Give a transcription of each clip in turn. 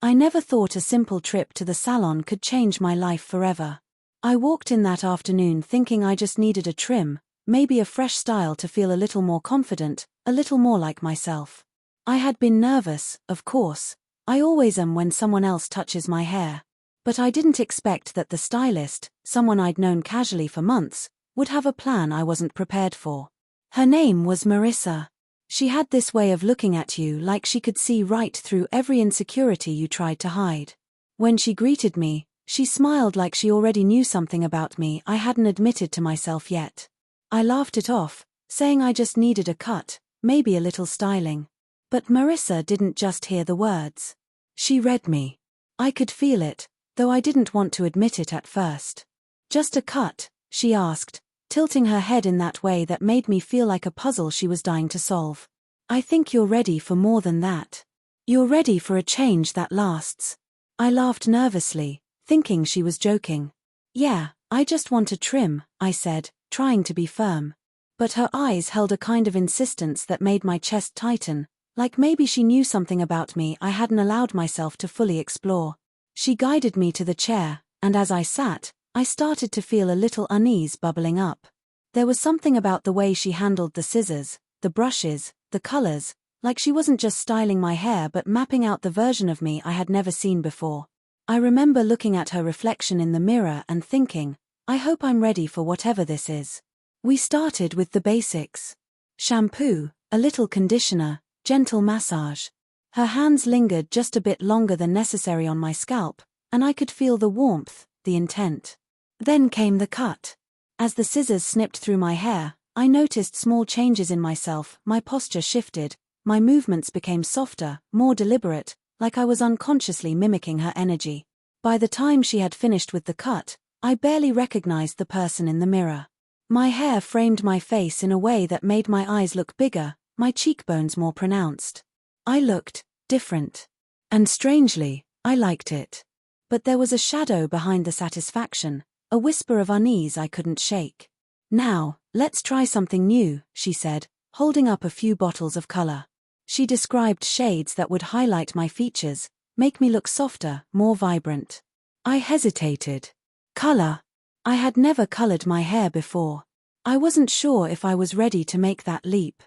I never thought a simple trip to the salon could change my life forever. I walked in that afternoon thinking I just needed a trim, maybe a fresh style to feel a little more confident, a little more like myself. I had been nervous, of course. I always am when someone else touches my hair. But I didn't expect that the stylist, someone I'd known casually for months, would have a plan I wasn't prepared for. Her name was Marissa. She had this way of looking at you like she could see right through every insecurity you tried to hide. When she greeted me, she smiled like she already knew something about me I hadn't admitted to myself yet. I laughed it off, saying I just needed a cut, maybe a little styling. But Marissa didn't just hear the words. She read me. I could feel it, though I didn't want to admit it at first. "Just a cut?" she asked, tilting her head in that way that made me feel like a puzzle she was dying to solve. "I think you're ready for more than that. You're ready for a change that lasts." I laughed nervously, thinking she was joking. "Yeah, I just want a trim," I said, trying to be firm. But her eyes held a kind of insistence that made my chest tighten, like maybe she knew something about me I hadn't allowed myself to fully explore. She guided me to the chair, and as I sat, I started to feel a little unease bubbling up. There was something about the way she handled the scissors, the brushes, the colors, like she wasn't just styling my hair but mapping out the version of me I had never seen before. I remember looking at her reflection in the mirror and thinking, I hope I'm ready for whatever this is. We started with the basics. Shampoo, a little conditioner, gentle massage. Her hands lingered just a bit longer than necessary on my scalp, and I could feel the warmth, the intent. Then came the cut. As the scissors snipped through my hair, I noticed small changes in myself. My posture shifted, my movements became softer, more deliberate, like I was unconsciously mimicking her energy. By the time she had finished with the cut, I barely recognized the person in the mirror. My hair framed my face in a way that made my eyes look bigger, my cheekbones more pronounced. I looked different. And strangely, I liked it. But there was a shadow behind the satisfaction, a whisper of unease I couldn't shake. "Now, let's try something new," she said, holding up a few bottles of color. She described shades that would highlight my features, make me look softer, more vibrant. I hesitated. Color. I had never colored my hair before. I wasn't sure if I was ready to make that leap.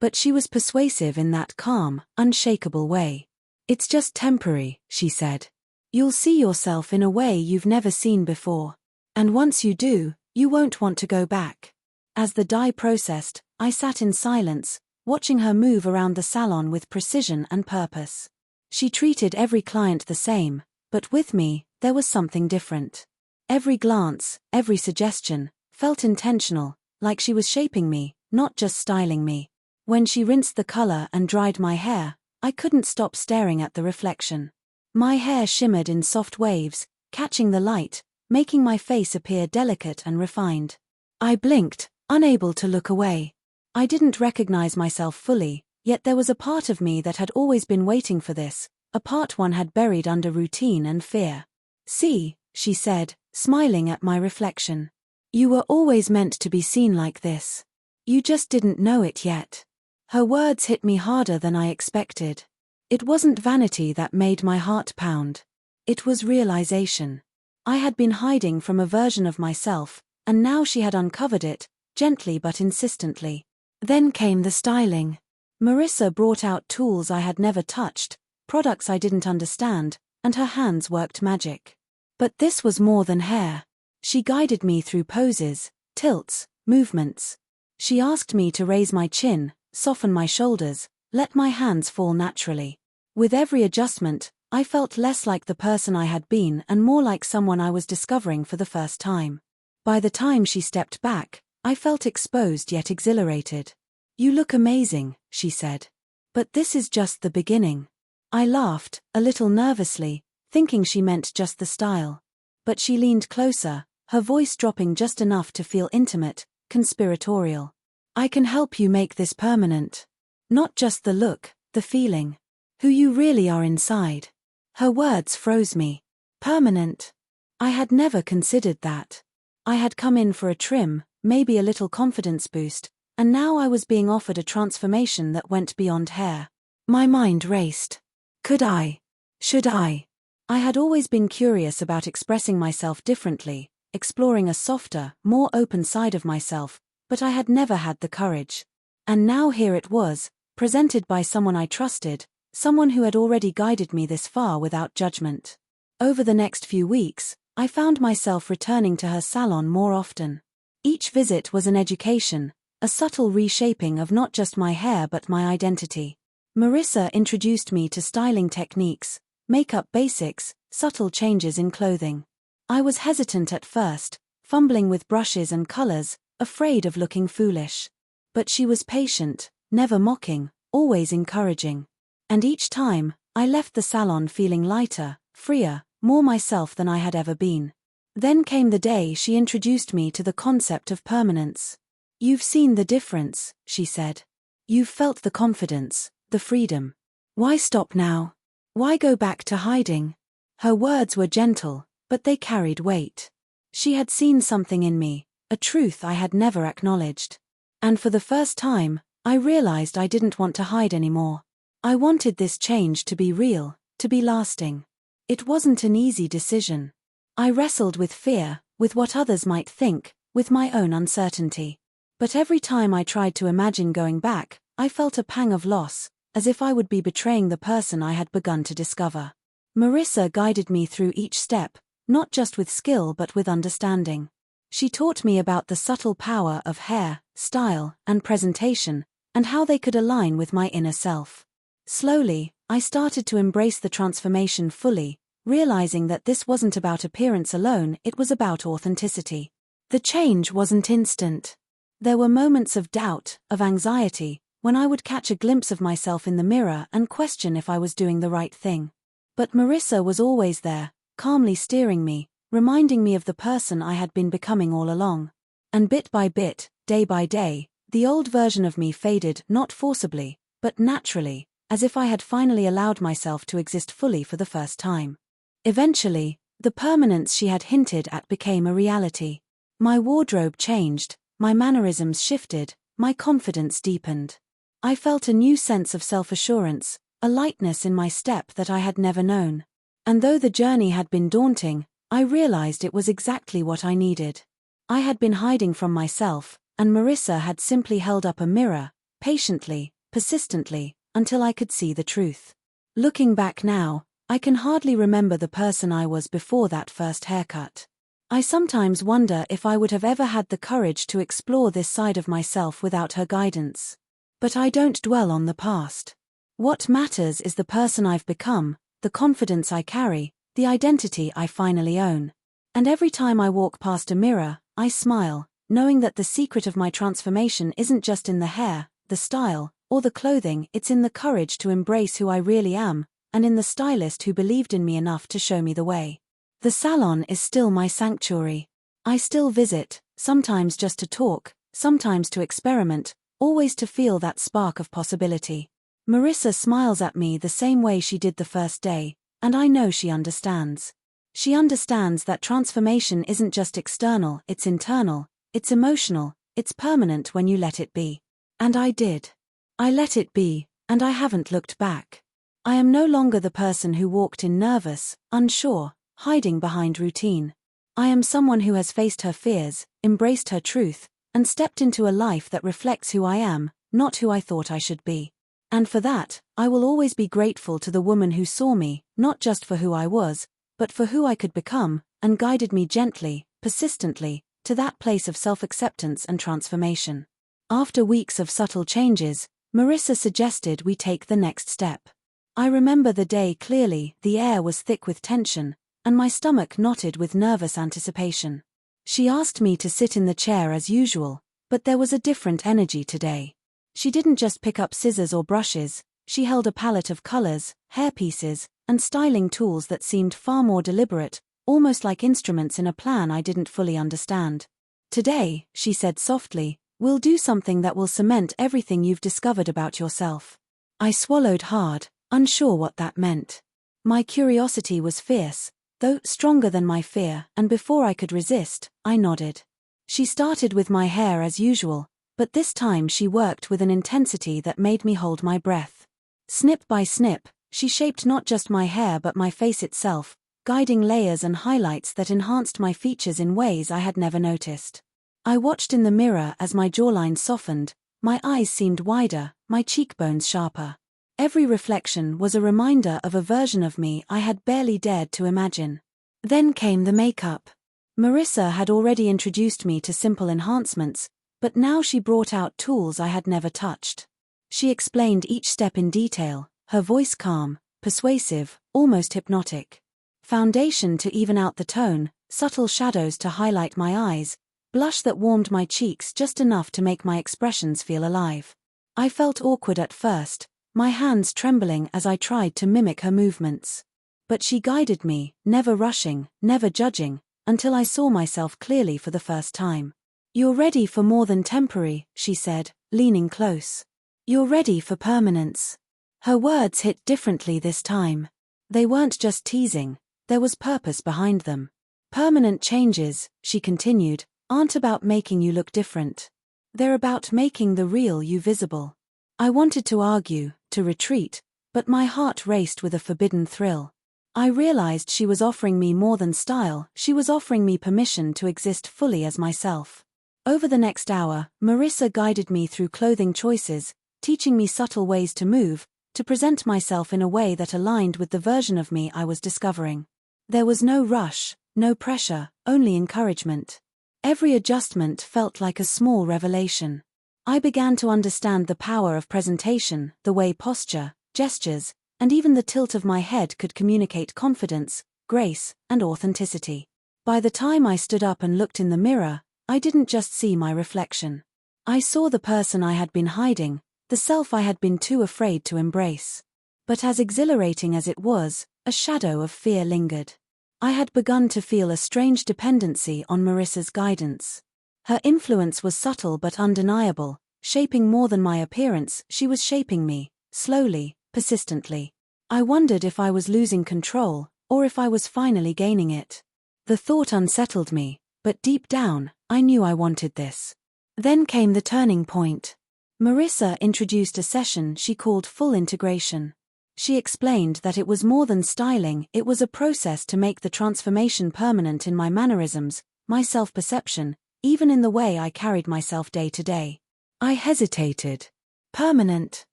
But she was persuasive in that calm, unshakable way. "It's just temporary," she said. "You'll see yourself in a way you've never seen before. And once you do, you won't want to go back." As the dye processed, I sat in silence, watching her move around the salon with precision and purpose. She treated every client the same, but with me, there was something different. Every glance, every suggestion, felt intentional, like she was shaping me, not just styling me. When she rinsed the color and dried my hair, I couldn't stop staring at the reflection. My hair shimmered in soft waves, catching the light, making my face appear delicate and refined. I blinked, unable to look away. I didn't recognize myself fully, yet there was a part of me that had always been waiting for this, a part one had buried under routine and fear. "See," she said, smiling at my reflection. "You were always meant to be seen like this. You just didn't know it yet." Her words hit me harder than I expected. It wasn't vanity that made my heart pound. It was realization. I had been hiding from a version of myself, and now she had uncovered it, gently but insistently. Then came the styling. Marissa brought out tools I had never touched, products I didn't understand, and her hands worked magic. But this was more than hair. She guided me through poses, tilts, movements. She asked me to raise my chin, soften my shoulders, let my hands fall naturally. With every adjustment, I felt less like the person I had been and more like someone I was discovering for the first time. By the time she stepped back, I felt exposed yet exhilarated. "You look amazing," she said. "But this is just the beginning." I laughed, a little nervously, thinking she meant just the style. But she leaned closer, her voice dropping just enough to feel intimate, conspiratorial. "I can help you make this permanent. Not just the look, the feeling. Who you really are inside." Her words froze me. Permanent. I had never considered that. I had come in for a trim, maybe a little confidence boost, and now I was being offered a transformation that went beyond hair. My mind raced. Could I? Should I? I had always been curious about expressing myself differently, exploring a softer, more open side of myself, but I had never had the courage. And now here it was, presented by someone I trusted, someone who had already guided me this far without judgment. Over the next few weeks, I found myself returning to her salon more often. Each visit was an education, a subtle reshaping of not just my hair but my identity. Marissa introduced me to styling techniques, makeup basics, subtle changes in clothing. I was hesitant at first, fumbling with brushes and colors, afraid of looking foolish. But she was patient, never mocking, always encouraging. And each time, I left the salon feeling lighter, freer, more myself than I had ever been. Then came the day she introduced me to the concept of permanence. "You've seen the difference," she said. "You've felt the confidence, the freedom. Why stop now? Why go back to hiding?" Her words were gentle, but they carried weight. She had seen something in me, a truth I had never acknowledged. And for the first time, I realized I didn't want to hide anymore. I wanted this change to be real, to be lasting. It wasn't an easy decision. I wrestled with fear, with what others might think, with my own uncertainty. But every time I tried to imagine going back, I felt a pang of loss, as if I would be betraying the person I had begun to discover. Marissa guided me through each step, not just with skill but with understanding. She taught me about the subtle power of hair, style, and presentation, and how they could align with my inner self. Slowly, I started to embrace the transformation fully, realizing that this wasn't about appearance alone, it was about authenticity. The change wasn't instant. There were moments of doubt, of anxiety, when I would catch a glimpse of myself in the mirror and question if I was doing the right thing. But Marissa was always there, calmly steering me, reminding me of the person I had been becoming all along. And bit by bit, day by day, the old version of me faded, not forcibly, but naturally, as if I had finally allowed myself to exist fully for the first time. Eventually, the permanence she had hinted at became a reality. My wardrobe changed, my mannerisms shifted, my confidence deepened. I felt a new sense of self-assurance, a lightness in my step that I had never known. And though the journey had been daunting, I realized it was exactly what I needed. I had been hiding from myself, and Marissa had simply held up a mirror, patiently, persistently, until I could see the truth. Looking back now, I can hardly remember the person I was before that first haircut. I sometimes wonder if I would have ever had the courage to explore this side of myself without her guidance. But I don't dwell on the past. What matters is the person I've become, the confidence I carry, the identity I finally own. And every time I walk past a mirror, I smile, knowing that the secret of my transformation isn't just in the hair, the style, or the clothing, it's in the courage to embrace who I really am, and in the stylist who believed in me enough to show me the way. The salon is still my sanctuary. I still visit, sometimes just to talk, sometimes to experiment, always to feel that spark of possibility. Marissa smiles at me the same way she did the first day, and I know she understands. She understands that transformation isn't just external, it's internal, it's emotional, it's permanent when you let it be. And I did. I let it be, and I haven't looked back. I am no longer the person who walked in nervous, unsure, hiding behind routine. I am someone who has faced her fears, embraced her truth, and stepped into a life that reflects who I am, not who I thought I should be. And for that, I will always be grateful to the woman who saw me, not just for who I was, but for who I could become, and guided me gently, persistently, to that place of self-acceptance and transformation. After weeks of subtle changes, Marissa suggested we take the next step. I remember the day clearly, the air was thick with tension, and my stomach knotted with nervous anticipation. She asked me to sit in the chair as usual, but there was a different energy today. She didn't just pick up scissors or brushes, she held a palette of colors, hairpieces, and styling tools that seemed far more deliberate, almost like instruments in a plan I didn't fully understand. "Today," she said softly, "we'll do something that will cement everything you've discovered about yourself." I swallowed hard, unsure what that meant. My curiosity was fierce, though stronger than my fear, and before I could resist, I nodded. She started with my hair as usual, but this time she worked with an intensity that made me hold my breath. Snip by snip, She shaped not just my hair but my face itself, guiding layers and highlights that enhanced my features in ways I had never noticed. I watched in the mirror as my jawline softened, my eyes seemed wider, my cheekbones sharper. Every reflection was a reminder of a version of me I had barely dared to imagine. Then came the makeup. Marissa had already introduced me to simple enhancements, but now she brought out tools I had never touched. She explained each step in detail, her voice calm, persuasive, almost hypnotic. Foundation to even out the tone, subtle shadows to highlight my eyes, blush that warmed my cheeks just enough to make my expressions feel alive. I felt awkward at first, my hands trembling as I tried to mimic her movements. But she guided me, never rushing, never judging, until I saw myself clearly for the first time. "You're ready for more than temporary," she said, leaning close. "You're ready for permanence." Her words hit differently this time. They weren't just teasing, there was purpose behind them. "Permanent changes," she continued, "aren't about making you look different. They're about making the real you visible." I wanted to argue, to retreat, but my heart raced with a forbidden thrill. I realized she was offering me more than style, she was offering me permission to exist fully as myself. Over the next hour, Marissa guided me through clothing choices, teaching me subtle ways to move, to present myself in a way that aligned with the version of me I was discovering. There was no rush, no pressure, only encouragement. Every adjustment felt like a small revelation. I began to understand the power of presentation, the way posture, gestures, and even the tilt of my head could communicate confidence, grace, and authenticity. By the time I stood up and looked in the mirror, I didn't just see my reflection. I saw the person I had been hiding, the self I had been too afraid to embrace. But as exhilarating as it was, a shadow of fear lingered. I had begun to feel a strange dependency on Marissa's guidance. Her influence was subtle but undeniable, shaping more than my appearance, she was shaping me, slowly, persistently. I wondered if I was losing control, or if I was finally gaining it. The thought unsettled me, but deep down, I knew I wanted this. Then came the turning point. Marissa introduced a session she called full integration. She explained that it was more than styling, it was a process to make the transformation permanent in my mannerisms, my self-perception, even in the way I carried myself day to day. I hesitated. Permanent?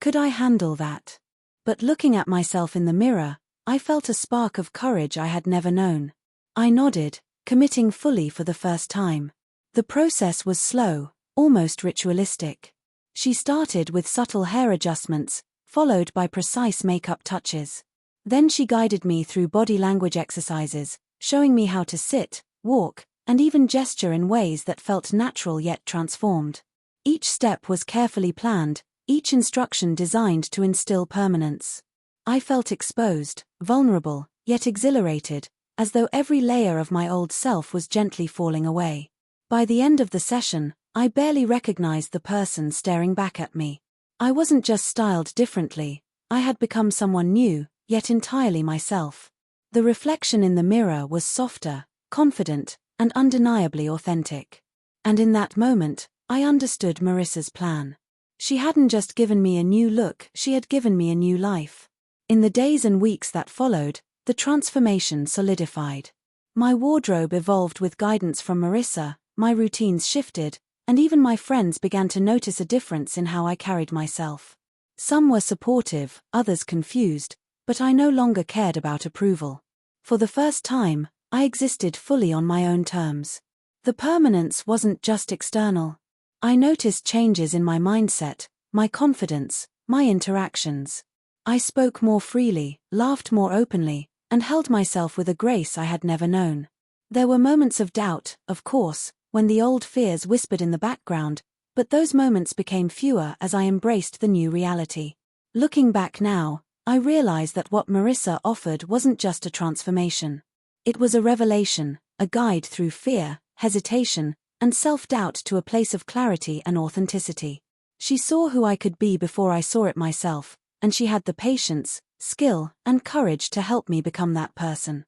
Could I handle that? But looking at myself in the mirror, I felt a spark of courage I had never known. I nodded, committing fully for the first time. The process was slow, almost ritualistic. She started with subtle hair adjustments, followed by precise makeup touches. Then she guided me through body language exercises, showing me how to sit, walk, and even gesture in ways that felt natural yet transformed. Each step was carefully planned, each instruction designed to instill permanence. I felt exposed, vulnerable, yet exhilarated, as though every layer of my old self was gently falling away. By the end of the session, I barely recognized the person staring back at me. I wasn't just styled differently, I had become someone new, yet entirely myself. The reflection in the mirror was softer, confident, and undeniably authentic. And in that moment, I understood Marissa's plan. She hadn't just given me a new look, she had given me a new life. In the days and weeks that followed, the transformation solidified. My wardrobe evolved with guidance from Marissa, my routines shifted, and even my friends began to notice a difference in how I carried myself. Some were supportive, others confused, but I no longer cared about approval. For the first time, I existed fully on my own terms. The permanence wasn't just external. I noticed changes in my mindset, my confidence, my interactions. I spoke more freely, laughed more openly, and held myself with a grace I had never known. There were moments of doubt, of course, when the old fears whispered in the background, but those moments became fewer as I embraced the new reality. Looking back now, I realize that what Marissa offered wasn't just a transformation. It was a revelation, a guide through fear, hesitation, and self-doubt to a place of clarity and authenticity. She saw who I could be before I saw it myself, and she had the patience, skill, and courage to help me become that person.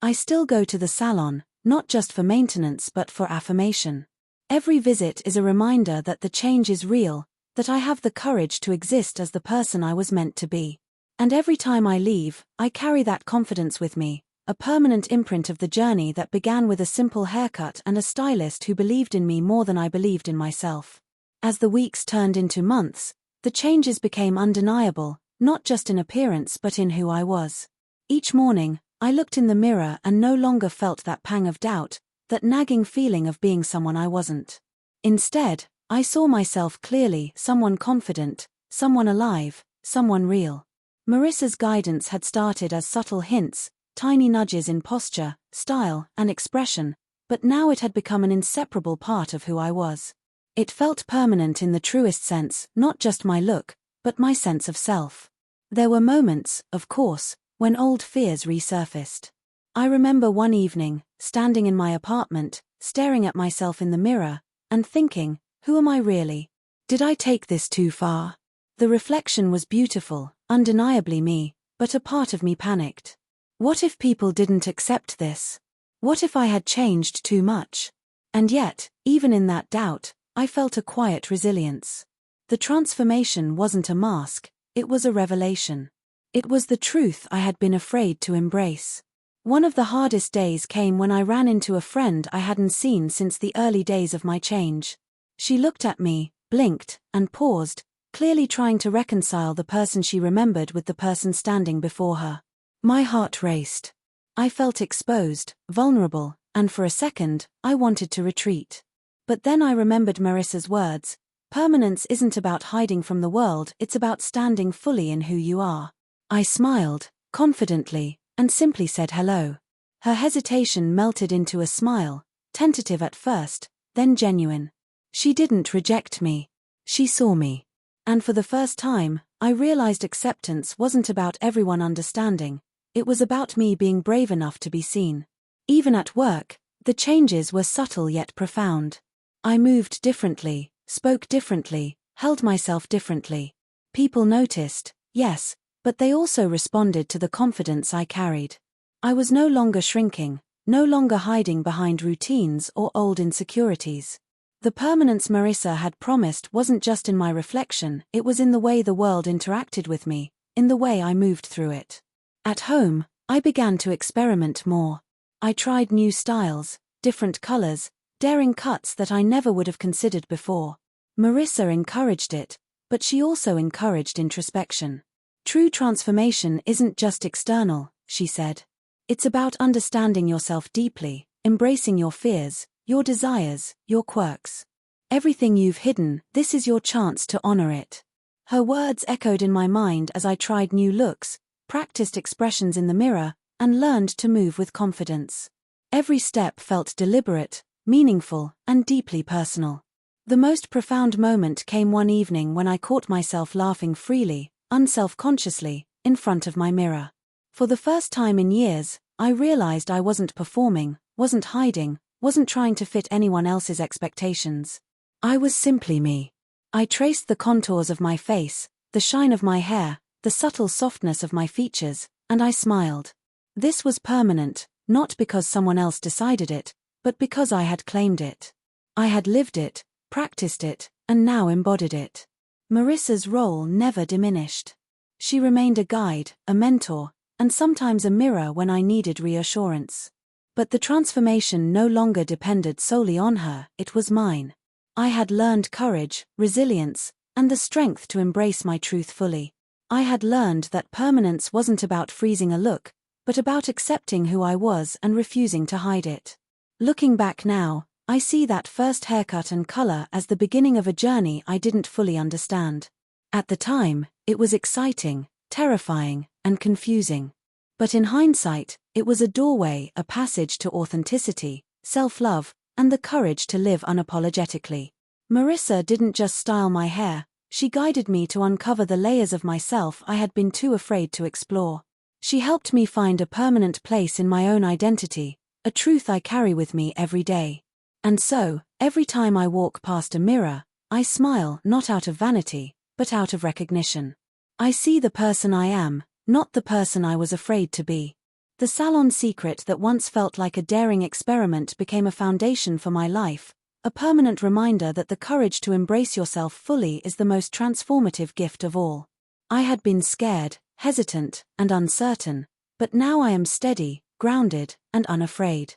I still go to the salon, not just for maintenance but for affirmation. Every visit is a reminder that the change is real, that I have the courage to exist as the person I was meant to be. And every time I leave, I carry that confidence with me, a permanent imprint of the journey that began with a simple haircut and a stylist who believed in me more than I believed in myself. As the weeks turned into months, the changes became undeniable, not just in appearance but in who I was. Each morning, I looked in the mirror and no longer felt that pang of doubt, that nagging feeling of being someone I wasn't. Instead, I saw myself clearly, someone confident, someone alive, someone real. Marissa's guidance had started as subtle hints, tiny nudges in posture, style, and expression, but now it had become an inseparable part of who I was. It felt permanent in the truest sense, not just my look, but my sense of self. There were moments, of course, when old fears resurfaced. I remember one evening, standing in my apartment, staring at myself in the mirror, and thinking, who am I really? Did I take this too far? The reflection was beautiful, undeniably me, but a part of me panicked. What if people didn't accept this? What if I had changed too much? And yet, even in that doubt, I felt a quiet resilience. The transformation wasn't a mask, it was a revelation. It was the truth I had been afraid to embrace. One of the hardest days came when I ran into a friend I hadn't seen since the early days of my change. She looked at me, blinked, and paused, clearly trying to reconcile the person she remembered with the person standing before her. My heart raced. I felt exposed, vulnerable, and for a second, I wanted to retreat. But then I remembered Marissa's words, permanence isn't about hiding from the world, it's about standing fully in who you are. I smiled, confidently, and simply said hello. Her hesitation melted into a smile, tentative at first, then genuine. She didn't reject me. She saw me. And for the first time, I realized acceptance wasn't about everyone understanding, it was about me being brave enough to be seen. Even at work, the changes were subtle yet profound. I moved differently, spoke differently, held myself differently. People noticed, yes, but they also responded to the confidence I carried. I was no longer shrinking, no longer hiding behind routines or old insecurities. The permanence Marissa had promised wasn't just in my reflection, it was in the way the world interacted with me, in the way I moved through it. At home, I began to experiment more. I tried new styles, different colors, daring cuts that I never would have considered before. Marissa encouraged it, but she also encouraged introspection. True transformation isn't just external, she said. It's about understanding yourself deeply, embracing your fears, your desires, your quirks. Everything you've hidden, this is your chance to honor it. Her words echoed in my mind as I tried new looks, practiced expressions in the mirror, and learned to move with confidence. Every step felt deliberate, meaningful, and deeply personal. The most profound moment came one evening when I caught myself laughing freely, unself-consciously, in front of my mirror. For the first time in years, I realized I wasn't performing, wasn't hiding, wasn't trying to fit anyone else's expectations. I was simply me. I traced the contours of my face, the shine of my hair, the subtle softness of my features, and I smiled. This was permanent, not because someone else decided it, but because I had claimed it. I had lived it, practiced it, and now embodied it. Marissa's role never diminished. She remained a guide, a mentor, and sometimes a mirror when I needed reassurance. But the transformation no longer depended solely on her, it was mine. I had learned courage, resilience, and the strength to embrace my truth fully. I had learned that permanence wasn't about freezing a look, but about accepting who I was and refusing to hide it. Looking back now, I see that first haircut and color as the beginning of a journey I didn't fully understand. At the time, it was exciting, terrifying, and confusing. But in hindsight, it was a doorway, a passage to authenticity, self-love, and the courage to live unapologetically. Marissa didn't just style my hair, she guided me to uncover the layers of myself I had been too afraid to explore. She helped me find a permanent place in my own identity, a truth I carry with me every day. And so, every time I walk past a mirror, I smile not out of vanity, but out of recognition. I see the person I am, not the person I was afraid to be. The salon secret that once felt like a daring experiment became a foundation for my life, a permanent reminder that the courage to embrace yourself fully is the most transformative gift of all. I had been scared, hesitant, and uncertain, but now I am steady, grounded, and unafraid.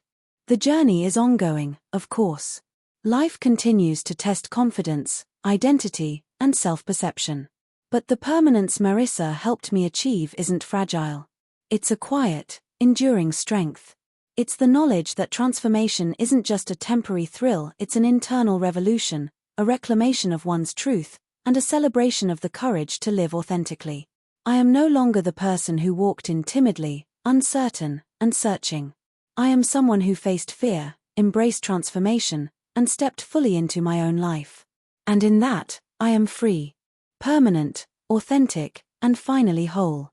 The journey is ongoing, of course. Life continues to test confidence, identity, and self-perception. But the permanence Marissa helped me achieve isn't fragile. It's a quiet, enduring strength. It's the knowledge that transformation isn't just a temporary thrill, it's an internal revolution, a reclamation of one's truth, and a celebration of the courage to live authentically. I am no longer the person who walked in timidly, uncertain, and searching. I am someone who faced fear, embraced transformation, and stepped fully into my own life. And in that, I am free, permanent, authentic, and finally whole.